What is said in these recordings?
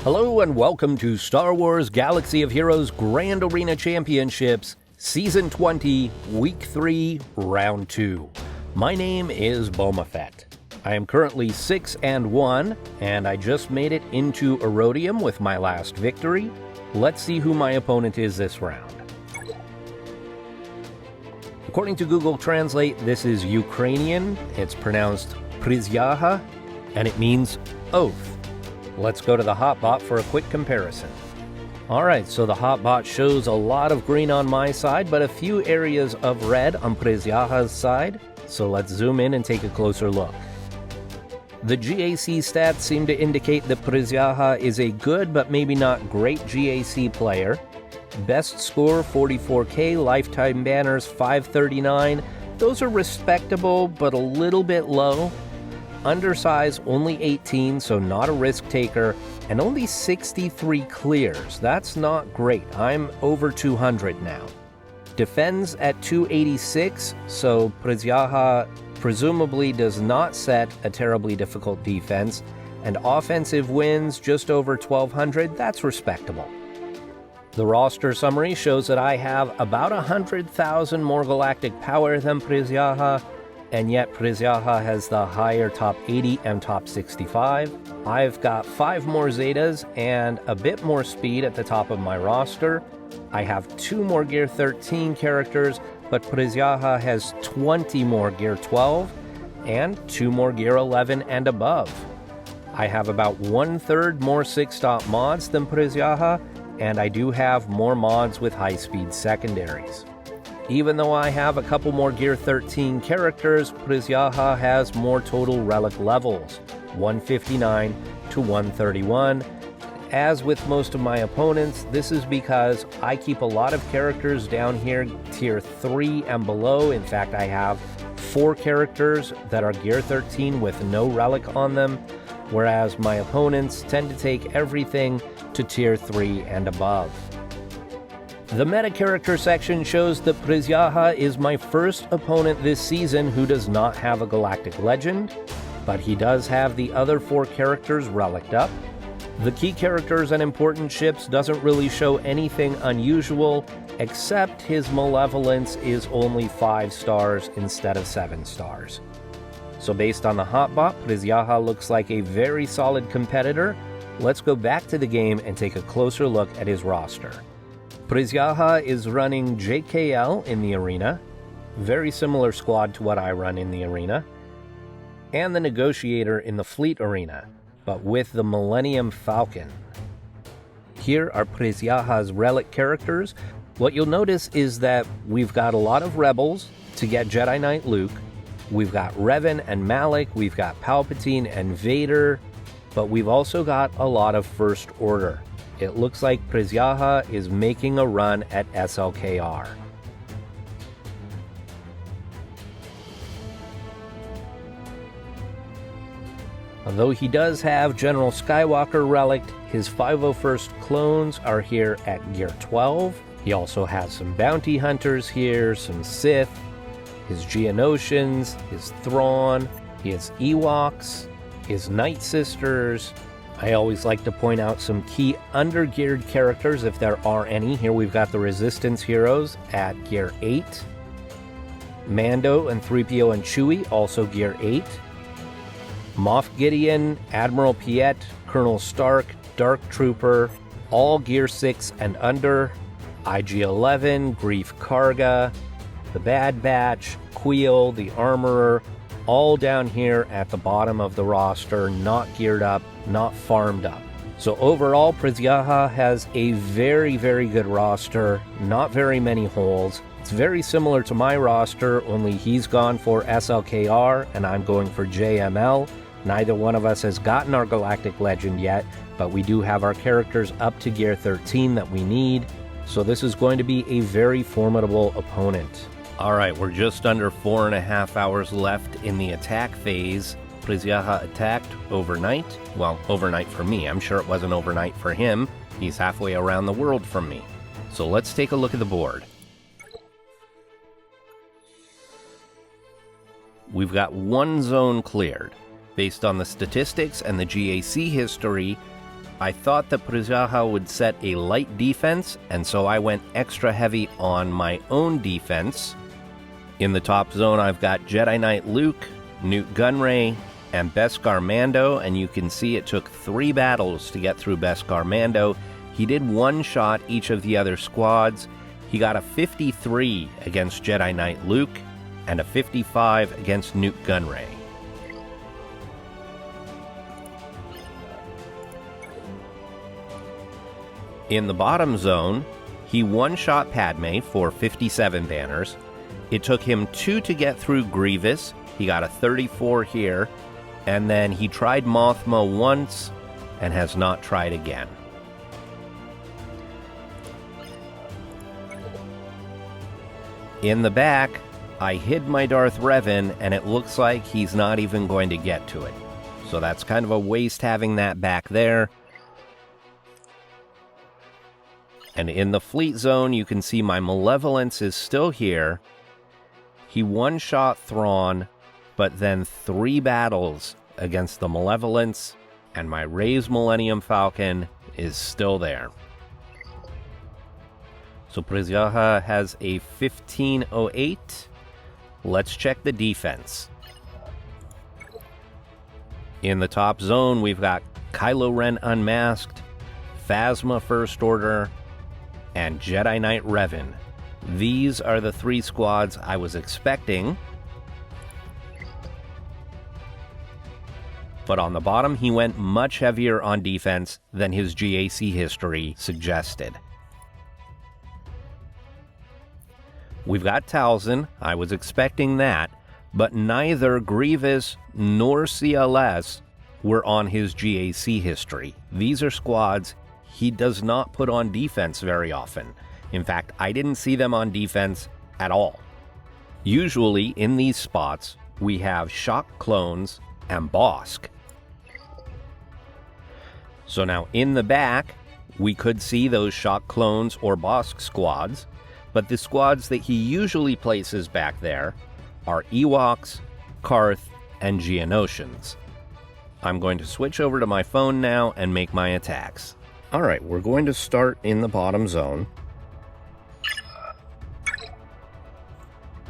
Hello and welcome to Star Wars Galaxy of Heroes Grand Arena Championships, Season 20, Week 3, Round 2. My name is Boma Fett. I am currently 6-1, and I just made it into Erodium with my last victory. Let's see who my opponent is this round. According to Google Translate, this is Ukrainian. It's pronounced prисяга, and it means oath. Let's go to the hotbot for a quick comparison. Alright, so the hotbot shows a lot of green on my side, but a few areas of red on prисяга's side. So let's zoom in and take a closer look. The GAC stats seem to indicate that prисяга is a good but maybe not great GAC player. Best score 44k, lifetime banners 539. Those are respectable but a little bit low. Undersize only 18, so not a risk taker, and only 63 clears. That's not great. I'm over 200 now. Defends at 286, so prисяга presumably does not set a terribly difficult defense, and offensive wins just over 1200. That's respectable. The roster summary shows that I have about 100,000 more galactic power than prисяга, and yet prисяга has the higher top 80 and top 65. I've got 5 more Zetas and a bit more speed at the top of my roster. I have 2 more Gear 13 characters, but prисяга has 20 more Gear 12 and 2 more Gear 11 and above. I have about 1/3 more 6-stop mods than prисяга, and I do have more mods with high-speed secondaries. Even though I have a couple more Gear 13 characters, prисяга has more total relic levels, 159 to 131. As with most of my opponents, this is because I keep a lot of characters down here, Tier 3 and below. In fact, I have 4 characters that are Gear 13 with no relic on them, whereas my opponents tend to take everything to Tier 3 and above. The meta character section shows that prисяга is my first opponent this season who does not have a galactic legend, but he does have the other 4 characters relicked up. The key characters and important ships doesn't really show anything unusual, except his malevolence is only 5 stars instead of 7 stars. So based on the hotbot, prисяга looks like a very solid competitor. Let's go back to the game and take a closer look at his roster. prисяга is running JKL in the arena, very similar squad to what I run in the arena, and the Negotiator in the Fleet arena, but with the Millennium Falcon. Here are prисяга's relic characters. What you'll notice is that we've got a lot of Rebels to get Jedi Knight Luke, we've got Revan and Malak, we've got Palpatine and Vader, but we've also got a lot of First Order. It looks like prисяга is making a run at SLKR. Although he does have General Skywalker relic, his 501st clones are here at Gear 12. He also has some bounty hunters here, some Sith, his Geonosians, his Thrawn, his Ewoks, his Night Sisters. I always like to point out some key undergeared characters if there are any. Here we've got the Resistance heroes at Gear 8. Mando and 3PO and Chewie, also Gear 8. Moff Gideon, Admiral Piet, Colonel Stark, Dark Trooper, all Gear 6 and under. IG-11, Grief Karga, the Bad Batch, Queel, the Armorer, all down here at the bottom of the roster, not geared up, not farmed up. So overall, prисяга has a very, very good roster, not very many holes. It's very similar to my roster, only he's gone for SLKR and I'm going for JML. Neither one of us has gotten our Galactic Legend yet, but we do have our characters up to Gear 13 that we need. So this is going to be a very formidable opponent. Alright, we're just under 4.5 hours left in the attack phase. prисяga attacked overnight. Well, overnight for me. I'm sure it wasn't overnight for him. He's halfway around the world from me. So let's take a look at the board. We've got one zone cleared. Based on the statistics and the GAC history, I thought that prисяга would set a light defense, and so I went extra heavy on my own defense. In the top zone, I've got Jedi Knight Luke, Newt Gunray, and Beskar Mando, and you can see it took 3 battles to get through Beskar Mando. He did one-shot each of the other squads. He got a 53 against Jedi Knight Luke, and a 55 against Newt Gunray. In the bottom zone, he one-shot Padme for 57 banners. It took him 2 to get through Grievous. He got a 34 here, and then he tried Mothma once and has not tried again. In the back, I hid my Darth Revan, and it looks like he's not even going to get to it. So that's kind of a waste having that back there. And in the fleet zone, you can see my Malevolence is still here. He one-shot Thrawn, but then 3 battles against the Malevolence, and my Rey's Millennium Falcon is still there. So prисяга has a 1508. Let's check the defense. In the top zone, we've got Kylo Ren Unmasked, Phasma First Order, and Jedi Knight Revan. These are the 3 squads I was expecting. But on the bottom, he went much heavier on defense than his GAC history suggested. We've got Talzin. I was expecting that, but neither Grievous nor CLS were on his GAC history. These are squads he does not put on defense very often. In fact, I didn't see them on defense at all. Usually, in these spots, we have Shock Clones and Bossk. So now, in the back, we could see those Shock Clones or Bossk squads, but the squads that he usually places back there are Ewoks, Karth, and Geonosians. I'm going to switch over to my phone now and make my attacks. Alright, we're going to start in the bottom zone.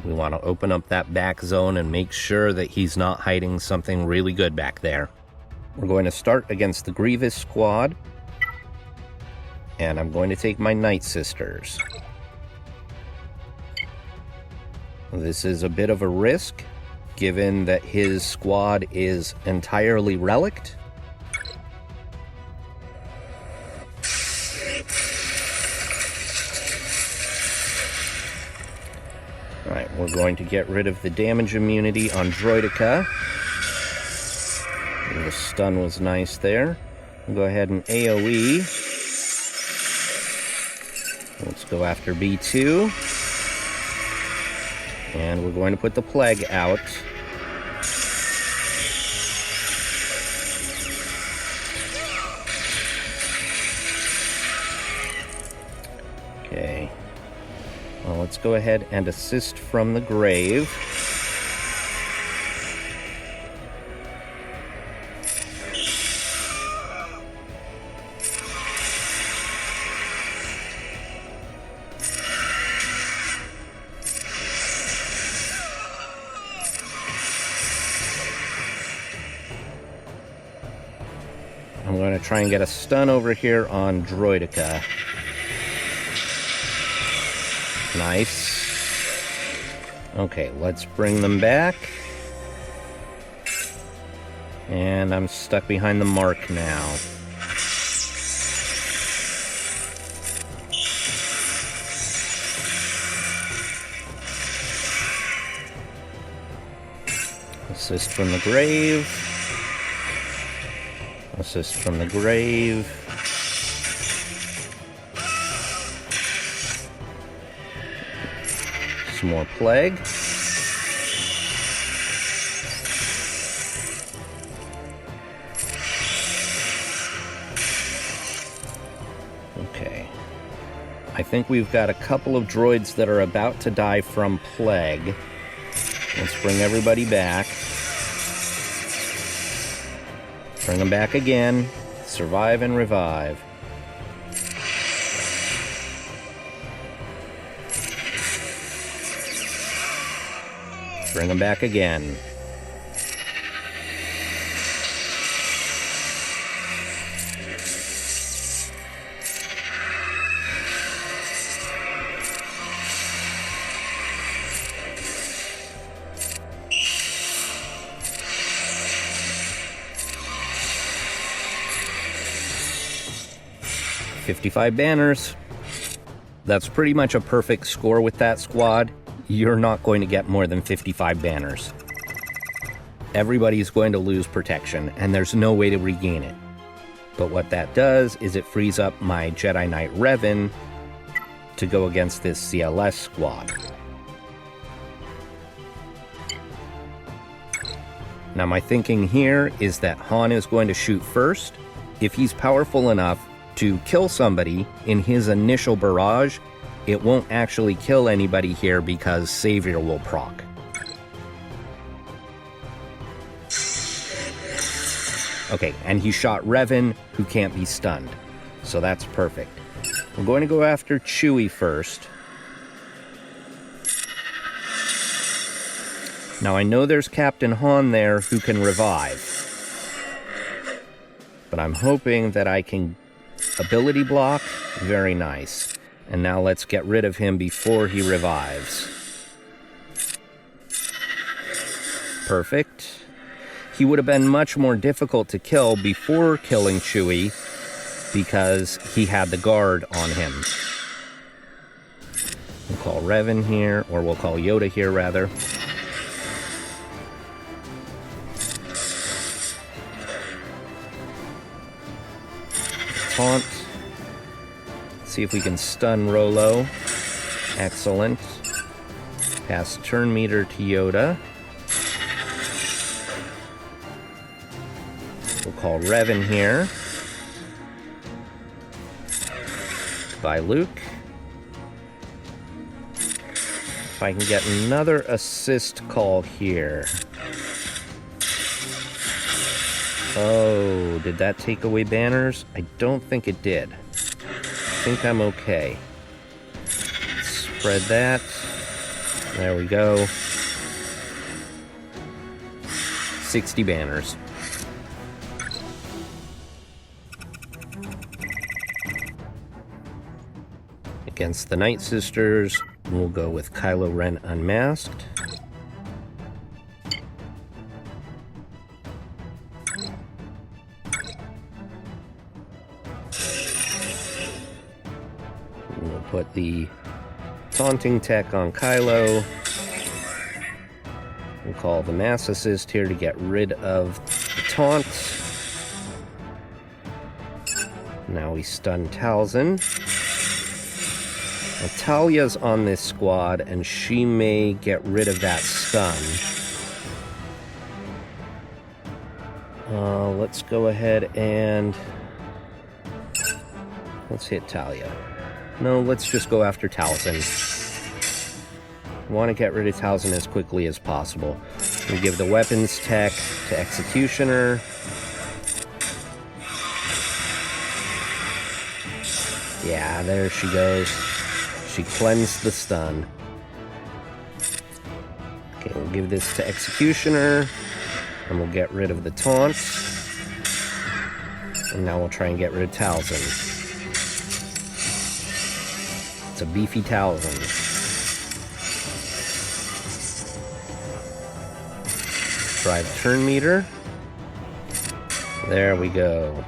We want to open up that back zone and make sure that he's not hiding something really good back there. We're going to start against the Grievous squad. And I'm going to take my Night Sisters. This is a bit of a risk, given that his squad is entirely relict. Alright, we're going to get rid of the damage immunity on Droideka. The stun was nice there. We'll go ahead and AoE. Let's go after B2. And we're going to put the Plague out. Okay. Well, let's go ahead and assist from the grave. I'm going to try and get a stun over here on Droideka. Nice. Okay, let's bring them back. And I'm stuck behind the mark now. Assist from the grave. Assist from the grave. Some more plague. Okay. I think we've got a couple of droids that are about to die from plague. Let's bring everybody back. Bring them back again. Survive and revive. Bring him back again. $55 banners. That's pretty much a perfect score with that squad. You're not going to get more than 55 banners. Everybody's going to lose protection, and there's no way to regain it. But what that does is it frees up my Jedi Knight Revan to go against this CLS squad. Now my thinking here is that Han is going to shoot first. If he's powerful enough to kill somebody in his initial barrage, it won't actually kill anybody here because Savior will proc. Okay, and he shot Revan, who can't be stunned. So that's perfect. I'm going to go after Chewie first. Now I know there's Captain Han there who can revive. But I'm hoping that I can ability block. Very nice. And now let's get rid of him before he revives. Perfect. He would have been much more difficult to kill before killing Chewie because he had the guard on him. We'll call Revan here, or we'll call Yoda here rather. Taunt. See if we can stun Rolo. Excellent. Pass turn meter to Yoda. We'll call Revan here. Goodbye, Luke. If I can get another assist call here. Oh, did that take away banners? I don't think it did. I think I'm okay. Spread that. There we go. 60 banners. Against the Night Sisters, we'll go with Kylo Ren unmasked. We'll put the taunting tech on Kylo. We'll call the mass assist here to get rid of the taunt. Now we stun Talzin. Now, Talia's on this squad, and she may get rid of that stun. Let's go ahead and... let's hit Talia. No, let's just go after Talzin. Want to get rid of Talzin as quickly as possible. We give the weapons tech to Executioner. Yeah, there she goes. She cleansed the stun. Okay, we'll give this to Executioner. And we'll get rid of the taunt. And now we'll try and get rid of Talzin. It's a beefy Talzin. Drive turn meter. There we go.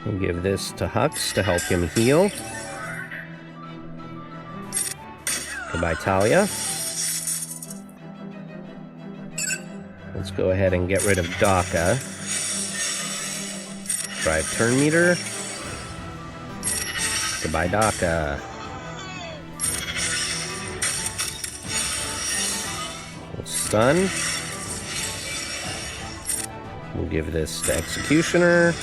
We'll give this to Hux to help him heal. Goodbye, Talia. Let's go ahead and get rid of Daka. Drive turn meter. Goodbye, Daka. We'll stun. We'll give this to Executioner.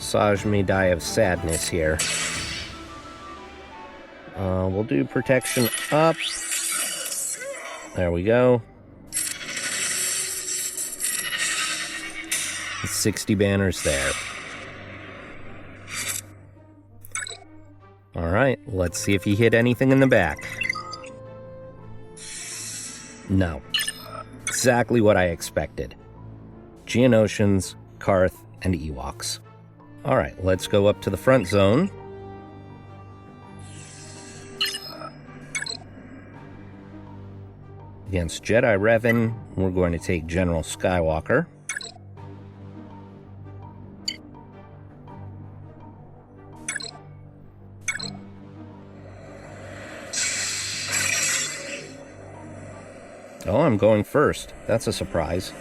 Saj may die of sadness here. We'll do protection up. There we go. 60 banners there. Alright, let's see if he hit anything in the back. No. Exactly what I expected. Geonosians, Karth, and Ewoks. Alright, let's go up to the front zone. Against Jedi Revan, we're going to take General Skywalker. Oh, I'm going first. That's a surprise.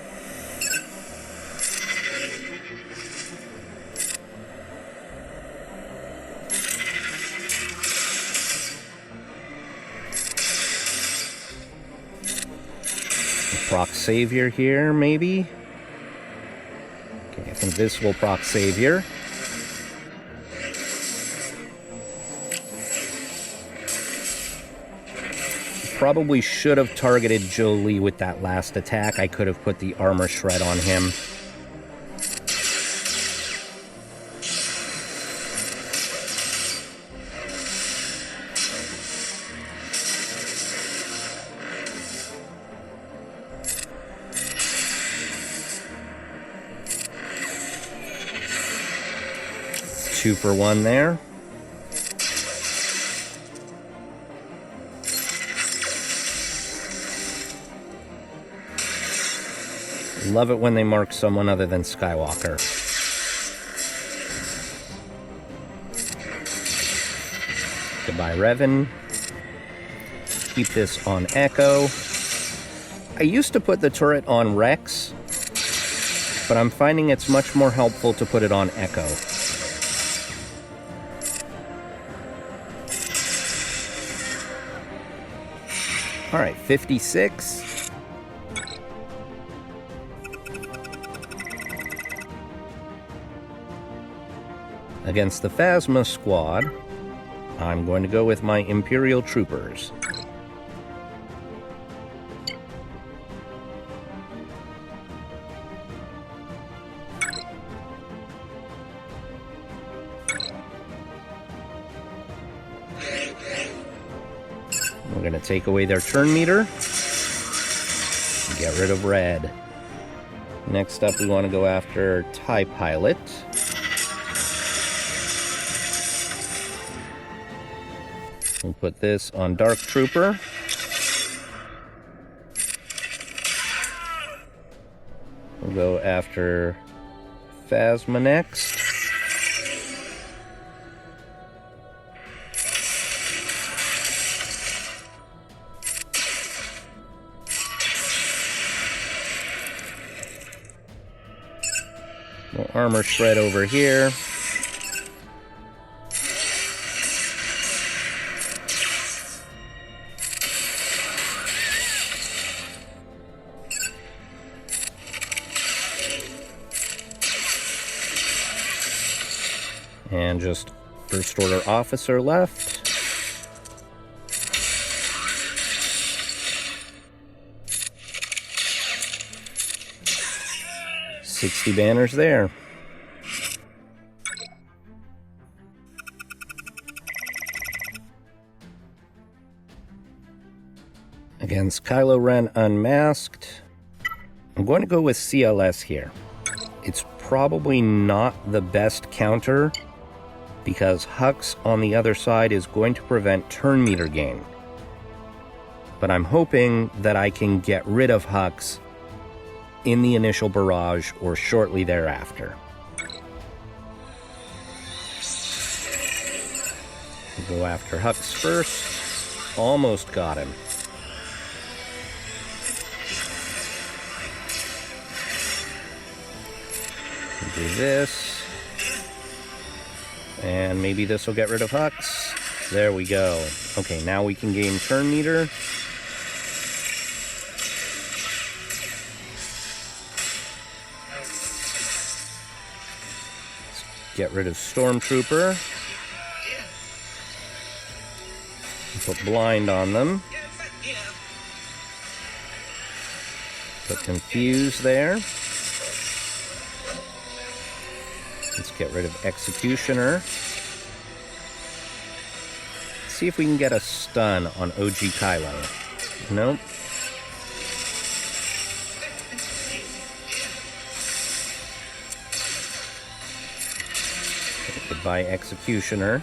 Proc Savior here, maybe? Okay, I think this will proc Savior. Probably should have targeted Jolee with that last attack. I could have put the armor shred on him. Two for one there. Love it when they mark someone other than Skywalker. Goodbye, Revan. Keep this on Echo. I used to put the turret on Rex, but I'm finding it's much more helpful to put it on Echo. Alright, 56. Against the Phasma squad, I'm going to go with my Imperial Troopers. We're going to take away their turn meter. Get rid of red. Next up, we want to go after TIE Pilot. We'll put this on Dark Trooper. We'll go after Phasma next. We'll armor shred over here. And just First Order Officer left. $60 banners there. Against Kylo Ren Unmasked, I'm going to go with CLS here. It's probably not the best counter, because Hux on the other side is going to prevent turn meter gain. But I'm hoping that I can get rid of Hux in the initial barrage or shortly thereafter. We'll go after Hux first. Almost got him. We'll do this. And maybe this will get rid of Hux. There we go. Okay, now we can gain turn meter. Get rid of Stormtrooper. Put blind on them. Put confuse there. Let's get rid of Executioner. See if we can get a stun on OG Kylo. Nope. Goodbye, Executioner.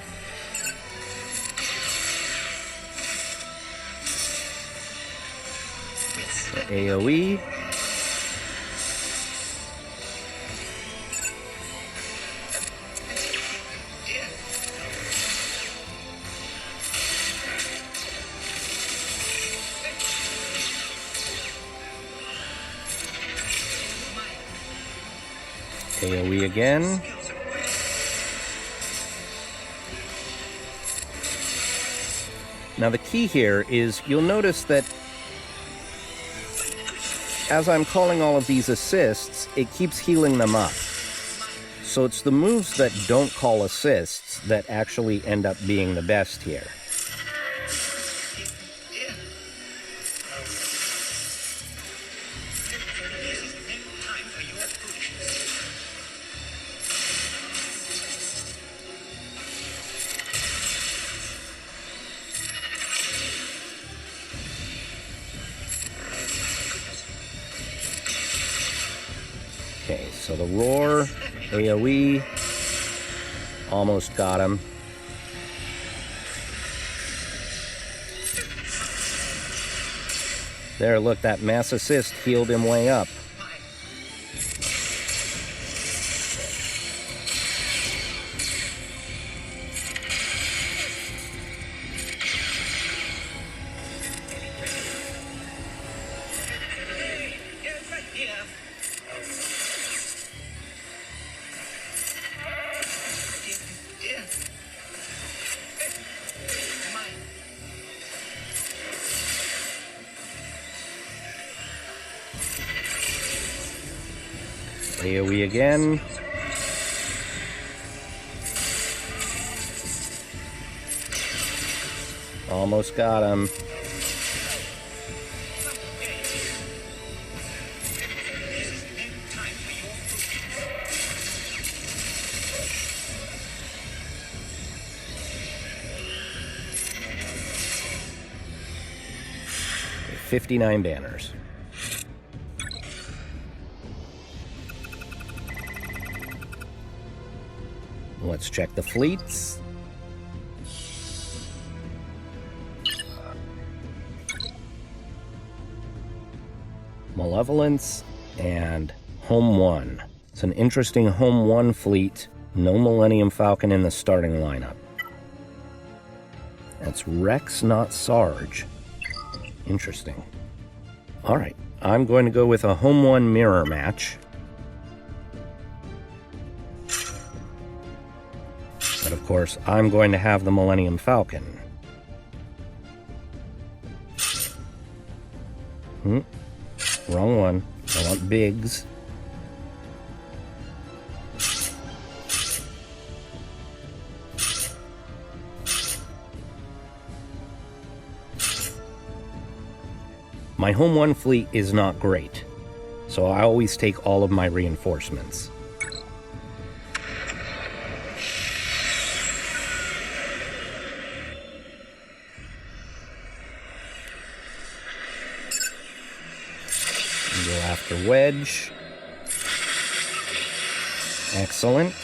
AoE. AoE again. Now the key here is you'll notice that as I'm calling all of these assists, it keeps healing them up. So it's the moves that don't call assists that actually end up being the best here. Okay, so the roar, AoE, almost got him. There, look, that mass assist healed him way up. AoE again. Almost got him. $59 banners. Let's check the fleets. Malevolence and Home 1. It's an interesting Home 1 fleet. No Millennium Falcon in the starting lineup. That's Rex, not Sarge. Interesting. Alright, I'm going to go with a Home 1 mirror match. But of course, I'm going to have the Millennium Falcon. Wrong one. I want Biggs. My Home 1 fleet is not great, so I always take all of my reinforcements. Go after Wedge. Excellent.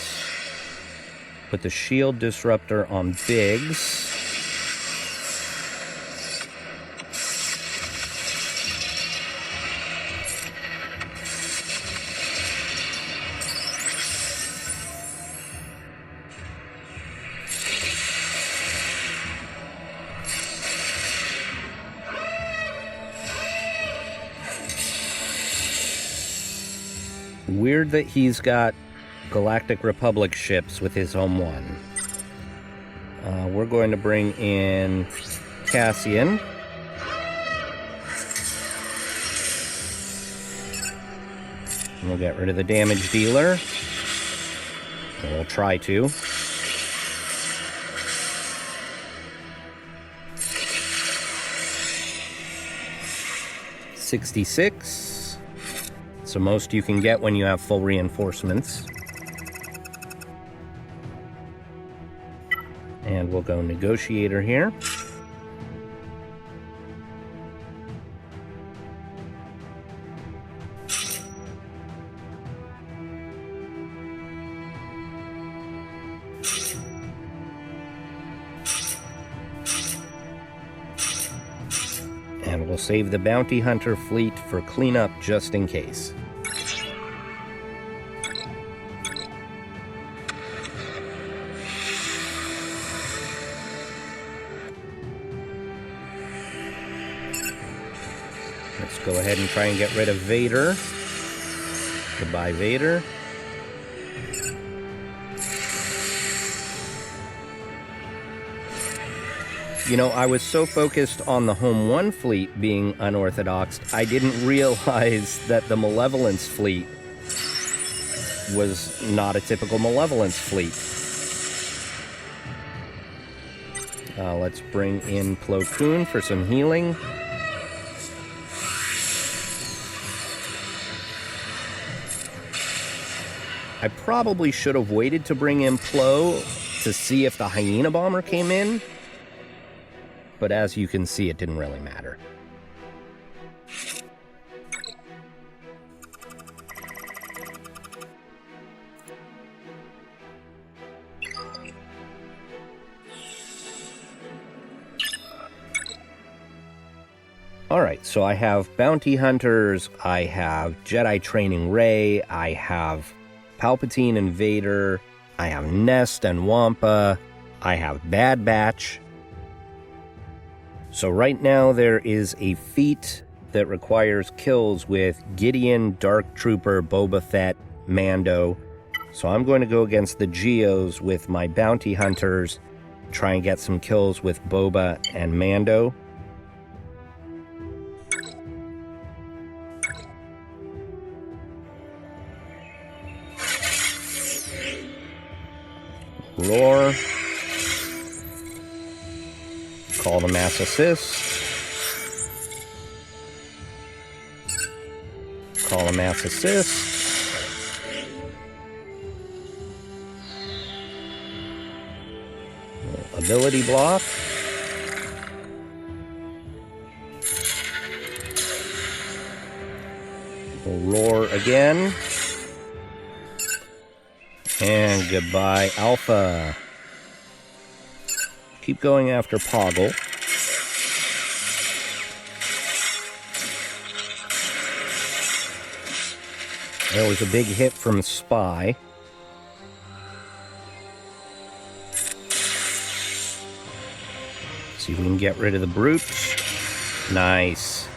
Put the shield disruptor on Biggs. Weird that he's got Galactic Republic ships with his Home 1. We're going to bring in Cassian. We'll get rid of the damage dealer. We'll try to. $66. It's the most you can get when you have full reinforcements. And we'll go negotiator here. And we'll save the bounty hunter fleet for cleanup just in case. Let's go ahead and try and get rid of Vader. Goodbye, Vader. You know, I was so focused on the Home 1 fleet being unorthodox, I didn't realize that the Malevolence fleet was not a typical Malevolence fleet. Let's bring in Plo Koon for some healing. I probably should have waited to bring in Plo to see if the Hyena Bomber came in. But as you can see, it didn't really matter. Alright, so I have Bounty Hunters, I have Jedi Training Rey, I have Palpatine and Vader, I have Nest and Wampa, I have Bad Batch. So right now there is a feat that requires kills with Gideon, Dark Trooper, Boba Fett, Mando. So I'm going to go against the Geos with my Bounty Hunters, try and get some kills with Boba and Mando. Roar. Call the mass assist. Call a mass assist. Ability block. We'll roar again. And goodbye, Alpha. Keep going after Poggle. There was a big hit from Spy. See if we can get rid of the brutes. Nice.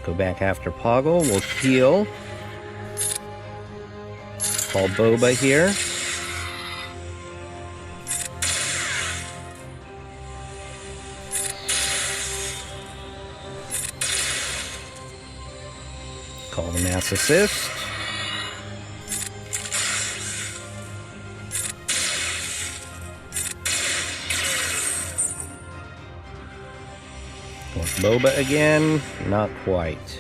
Go back after Poggle. We'll heal. Call Boba here. Call the mass assist. With Boba again, not quite.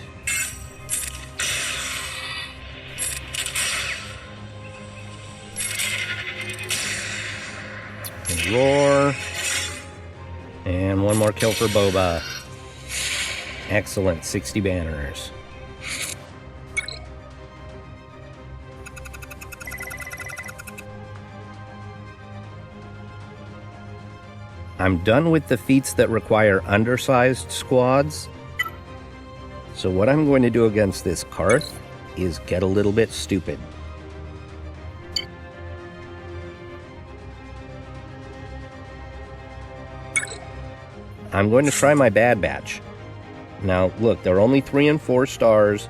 Roar. And one more kill for Boba. Excellent, 60 banners. I'm done with the feats that require undersized squads. So what I'm going to do against this Karth is get a little bit stupid. I'm going to try my Bad Batch. Now, look, they're only 3 and 4 stars.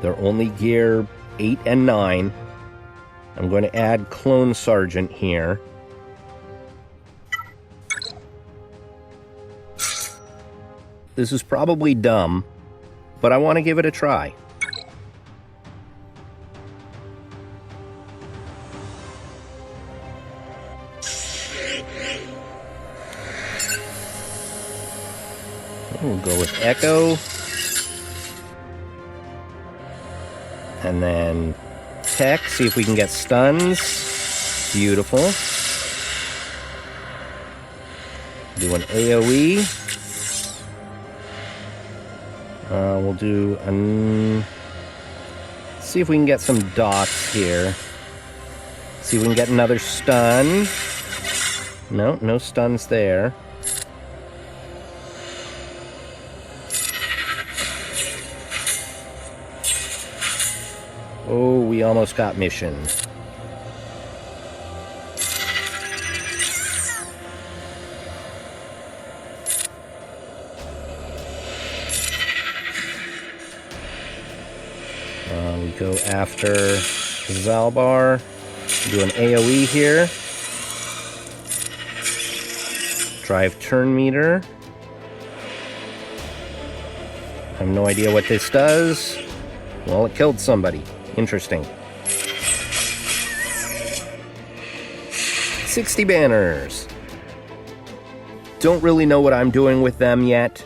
They're only gear 8 and 9. I'm going to add Clone Sergeant here. This is probably dumb, but I want to give it a try. Go with Echo. And then Tech, see if we can get stuns. Beautiful. Do an AoE. We'll do see if we can get some dots here. See if we can get another stun. No, no stuns there. Oh, we almost got mission. We go after Zalbar. Do an AoE here. Drive turn meter. I have no idea what this does. Well, it killed somebody. Interesting. 60 banners. Don't really know what I'm doing with them yet,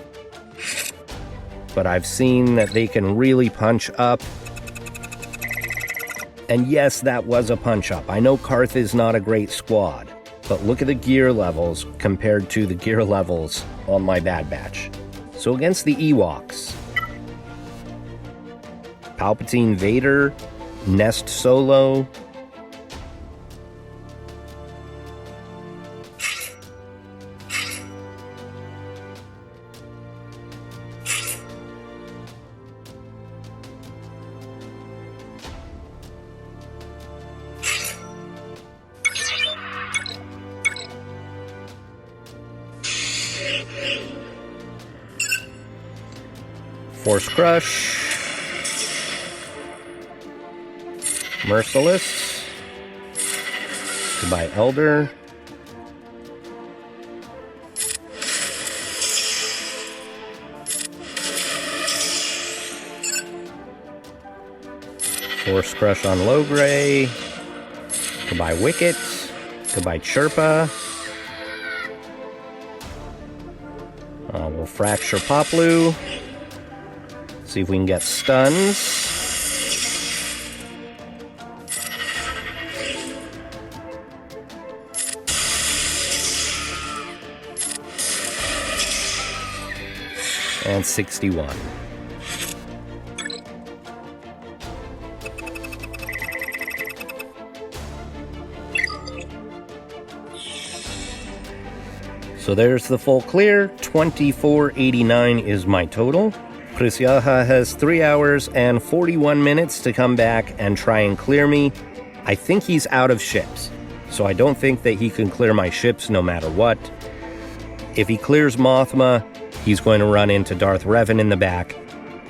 but I've seen that they can really punch up. And yes, that was a punch up. I know Karth is not a great squad, but look at the gear levels compared to the gear levels on my Bad Batch. So against the Ewoks, Palpatine Vader, Nest Solo, Force Crush, Merciless, goodbye Elder, Force Crush on Logray, goodbye Wicket, goodbye Chirpa, we'll Fracture Poplu. See if we can get stuns. And 61. So there's the full clear. 2489 is my total. Prysyaha has 3 hours and 41 minutes to come back and try and clear me. I think he's out of ships, so I don't think that he can clear my ships no matter what. If he clears Mothma, he's going to run into Darth Revan in the back.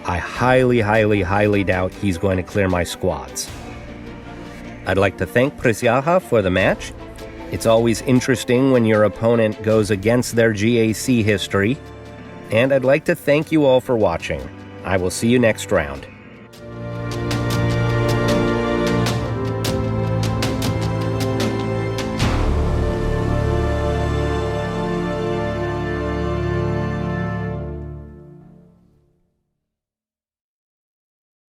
I highly, highly, highly doubt he's going to clear my squads. I'd like to thank Prysyaha for the match. It's always interesting when your opponent goes against their GAC history. And I'd like to thank you all for watching. I will see you next round.